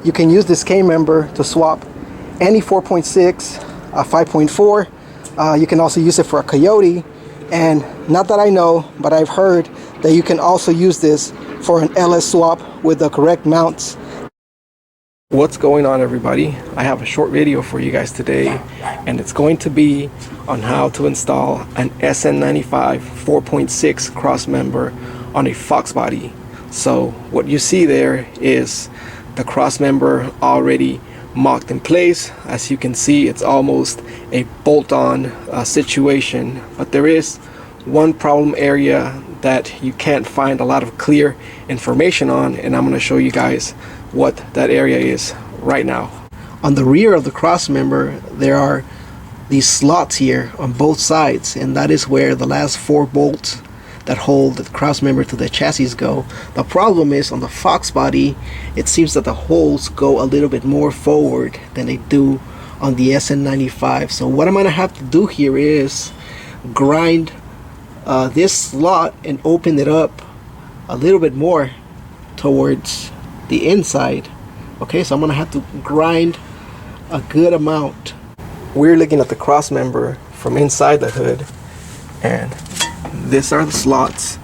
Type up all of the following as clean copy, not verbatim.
you can use this K member to swap any 4.6, 5.4. You can also use it for a Coyote, and not that I know, but I've heard that you can also use this for an LS swap with the correct mounts. What's going on, everybody? I have a short video for you guys today, and it's going to be on how to install an Sn95 4.6 cross member on a Fox body. So what you see there is the cross member already mocked in place. As you can see, it's almost a bolt-on situation, but there is one problem area that you can't find a lot of clear information on, and I'm going to show you guys what that area is right now. On the rear of the cross member, there are these slots here on both sides, and that is where the last 4 bolts that hold the cross member to the chassis go. The problem is on the Fox body, it seems that the holes go a little bit more forward than they do on the Sn95. So what I'm gonna have to do here is grind this slot and open it up a little bit more towards the inside. Okay, so I'm gonna have to grind a good amount. We're looking at the cross member from inside the hood, and these are the slots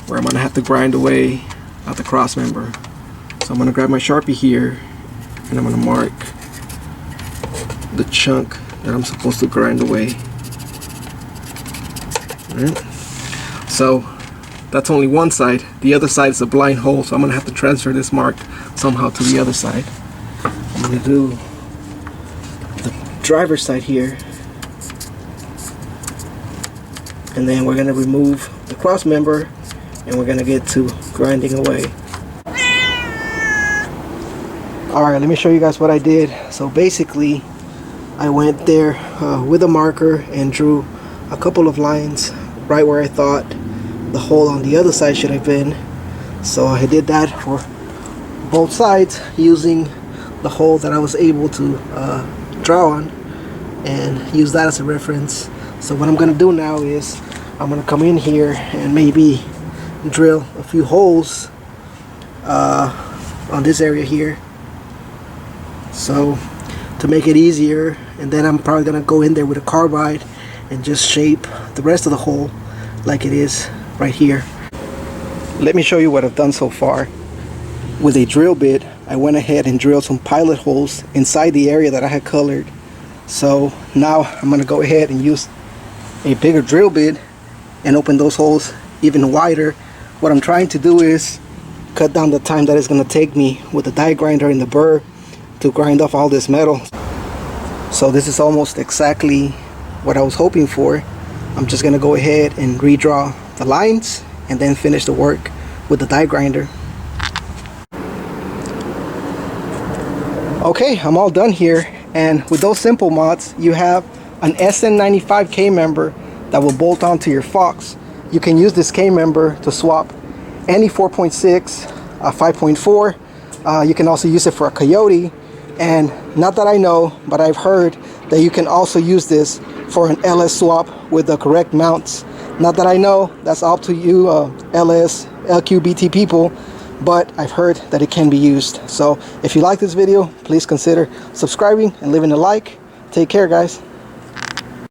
where I'm gonna have to grind away at the cross member. So I'm gonna grab my Sharpie here, and I'm gonna mark the chunk that I'm supposed to grind away. All right. So that's only one side. The other side is a blind hole, so I'm gonna have to transfer this mark somehow to the other side. I'm gonna do the driver's side here, and then we're gonna remove the cross member, and we're gonna get to grinding away. Alright, let me show you guys what I did. So basically, I went there with a marker and drew a couple of lines right where I thought the hole on the other side should have been. So I did that for both sides using the hole that I was able to draw on, and use that as a reference. So what I'm gonna do now is I'm gonna come in here and maybe drill a few holes on this area here, so to make it easier, and then I'm probably gonna go in there with a carbide and just shape the rest of the hole like it is right here. Let me show you what I've done so far. With a drill bit, I went ahead and drilled some pilot holes inside the area that I had colored. So now I'm gonna go ahead and use a bigger drill bit and open those holes even wider. What I'm trying to do is cut down the time that it's gonna take me with the die grinder and the burr to grind off all this metal. So this is almost exactly what I was hoping for. I'm just gonna go ahead and redraw the lines and then finish the work with the die grinder. Okay, I'm all done here, and with those simple mods, you have an Sn95 K member that will bolt onto your Fox. You can use this K member to swap any 4.6, 5.4. You can also use it for a Coyote, and not that I know, but I've heard that you can also use this for an LS swap with the correct mounts. Not that I know, that's up to you LS, LQBT people, but I've heard that it can be used. So if you like this video, please consider subscribing and leaving a like. Take care, guys.